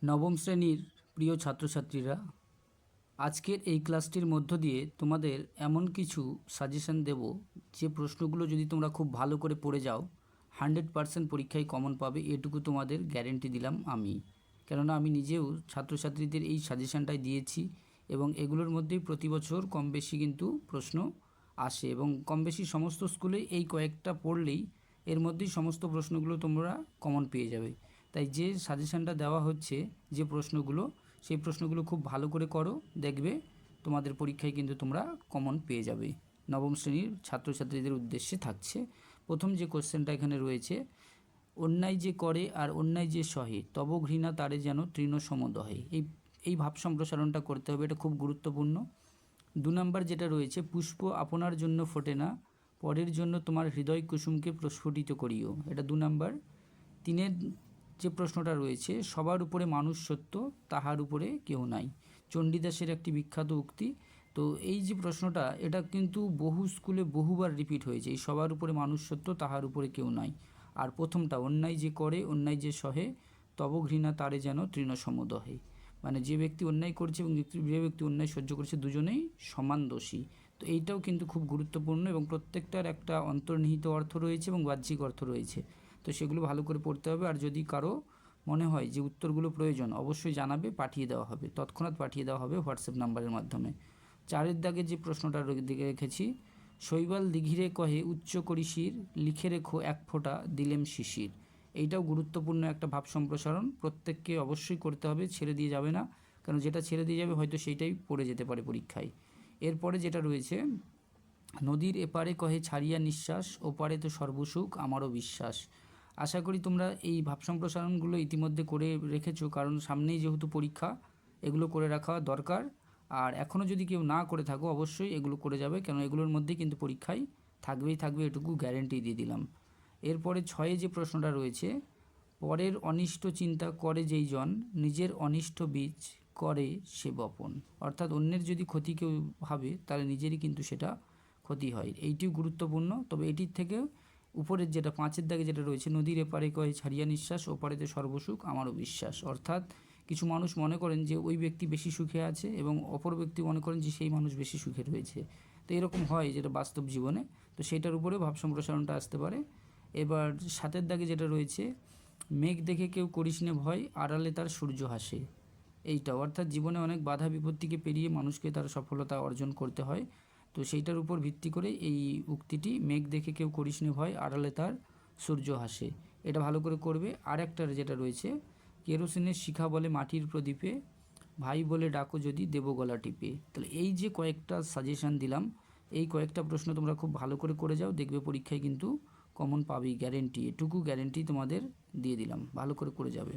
নবম শ্রেণীর প্রিয় ছাত্রছাত্রীরা, আজকের এই ক্লাসটির মধ্য দিয়ে তোমাদের এমন কিছু সাজেশন দেব যে প্রশ্নগুলো যদি তোমরা খুব ভালো করে পড়ে যাও 100% পরীক্ষায় কমন পাবে, এটুকু তোমাদের গ্যারেন্টি দিলাম আমি। কেননা আমি নিজেও ছাত্রছাত্রীদের এই সাজেশনটাই দিয়েছি এবং এগুলোর মধ্যেই প্রতি বছর কম বেশি কিন্তু প্রশ্ন আসে এবং কম বেশি সমস্ত স্কুলে এই কয়েকটা পড়লেই এর মধ্যেই সমস্ত প্রশ্নগুলো তোমরা কমন পেয়ে যাবে। তাই যে সাজেশনটা দেওয়া হচ্ছে, যে প্রশ্নগুলো, সেই প্রশ্নগুলো খুব ভালো করে করো, দেখবে তোমাদের পরীক্ষায় কিন্তু তোমরা কমন পেয়ে যাবে। নবম শ্রেণীর ছাত্রছাত্রীদের উদ্দেশ্যে থাকছে প্রথম যে কোশ্চেনটা এখানে রয়েছে, অন্যায় যে করে আর অন্যায় যে সহে তব ঘৃণা তারে যেন তৃণ সমদহে। এই ভাব সম্প্রসারণটা করতে হবে, এটা খুব গুরুত্বপূর্ণ। 2 নম্বর যেটা রয়েছে, পুষ্প আপনার জন্য ফোটে না, পরের জন্য তোমার হৃদয় কুসুমকে প্রস্ফুটিত করিও, এটা 2 নম্বর। 3-এর যে প্রশ্নটা রয়েছে, সবার উপরে মানুষ সত্য, তাহার উপরে কেউ নাই, চণ্ডীদাসের একটি বিখ্যাত উক্তি। তো এই যে প্রশ্নটা, এটা কিন্তু বহু স্কুলে বহুবার রিপিট হয়েছে, এই সবার উপরে মানুষ সত্য, তাহার উপরে কেউ নাই। আর প্রথমটা, অন্যায় যে করে অন্যায় যে সহে তব ঘৃণা তারে যেন তৃণ সমদহে, মানে যে ব্যক্তি অন্যায় করছে এবং যে ব্যক্তি অন্যায় সহ্য করছে দুজনেই সমান দোষী। তো এইটাও কিন্তু খুব গুরুত্বপূর্ণ এবং প্রত্যেকটার একটা অন্তর্নিহিত অর্থ রয়েছে এবং বাহ্যিক অর্থ রয়েছে। তো সেগুলো ভালো করে পড়তে হবে। আর যদি কারো মনে হয় যে উত্তরগুলো প্রয়োজন, অবশ্যই জানাবে, পাঠিয়ে দেওয়া হবে, তৎক্ষণাৎ পাঠিয়ে দেওয়া হবে হোয়াটসঅ্যাপ নাম্বারের মাধ্যমে। 4-এর দাগে যে প্রশ্নটা দিকে রেখেছি, শৈবাল দিঘিরে কহে উচ্চ করি শির, লিখে রেখো এক ফোঁটা দিলেম শিশির। এইটাও গুরুত্বপূর্ণ একটা ভাব সম্প্রসারণ, প্রত্যেককে অবশ্যই করতে হবে, ছেড়ে দিয়ে যাবে না, কারণ যেটা ছেড়ে দিয়ে যাবে হয়তো সেইটাই পড়ে যেতে পারে পরীক্ষায়। এরপরে যেটা রয়েছে, নদীর এপারে কহে ছাড়িয়া নিঃশ্বাস, ওপারে তো সর্বসুখ আমারও বিশ্বাস। আশা করি তোমরা এই ভাব সম্প্রসারণগুলো ইতিমধ্যে করে রেখেছো, কারণ সামনেই যেহেতু পরীক্ষা, এগুলো করে রাখা দরকার। আর এখনও যদি কেউ না করে থাকো, অবশ্যই এগুলো করে যাবে, কেন এগুলোর মধ্যেই কিন্তু পরীক্ষায় থাকবেই থাকবে, এটুকু গ্যারেন্টি দিয়ে দিলাম। এরপরে 6-এ যে প্রশ্নটা রয়েছে, পরের অনিষ্ট চিন্তা করে যেই জন, নিজের অনিষ্ট বীজ করে সে বপন। অর্থাৎ অন্যের যদি ক্ষতি কেউ ভাবে, তাহলে নিজেরই কিন্তু সেটা ক্ষতি হয়। এইটিও গুরুত্বপূর্ণ। তবে এটির থেকে উপরের যেটা 5-এর দাগে যেটা রয়েছে, নদীর এপারে কহে ছাড়িয়া নিঃশ্বাস, ওপারেতে সর্বসুখ আমারও বিশ্বাস। অর্থাৎ কিছু মানুষ মনে করেন যে ওই ব্যক্তি বেশি সুখে আছে এবং অপর ব্যক্তি মনে করেন যে সেই মানুষ বেশি সুখে রয়েছে। তো এরকম হয় যেটা বাস্তব জীবনে, তো সেইটার উপরে ভাব সম্প্রসারণটা আসতে পারে। এবার 7-এর দাগে যেটা রয়েছে, মেঘ দেখে কেউ করিস নে ভয়, আড়ালে তার সূর্য হাসে। এইটা অর্থাৎ জীবনে অনেক বাধা বিপত্তিকে পেরিয়ে মানুষকে তার সফলতা অর্জন করতে হয়। তো সেইটার উপর ভিত্তি করে এই উক্তিটি, মেঘ দেখে কেউ করিস নে ভয়, আড়ালে তার সূর্য হাসে, এটা ভালো করে করবে। আর একটা যেটা রয়েছে, কেরোসিনের শিখা বলে মাটির প্রদীপে, ভাই বলে ডাকো যদি দেব গলা টিপে। তাহলে এই যে কয়েকটা সাজেশান দিলাম, এই কয়েকটা প্রশ্ন তোমরা খুব ভালো করে যাও, দেখবে পরীক্ষায় কিন্তু কমন পাবেই, গ্যারেন্টি, এটুকু গ্যারেন্টি তোমাদের দিয়ে দিলাম, ভালো করে যাবে।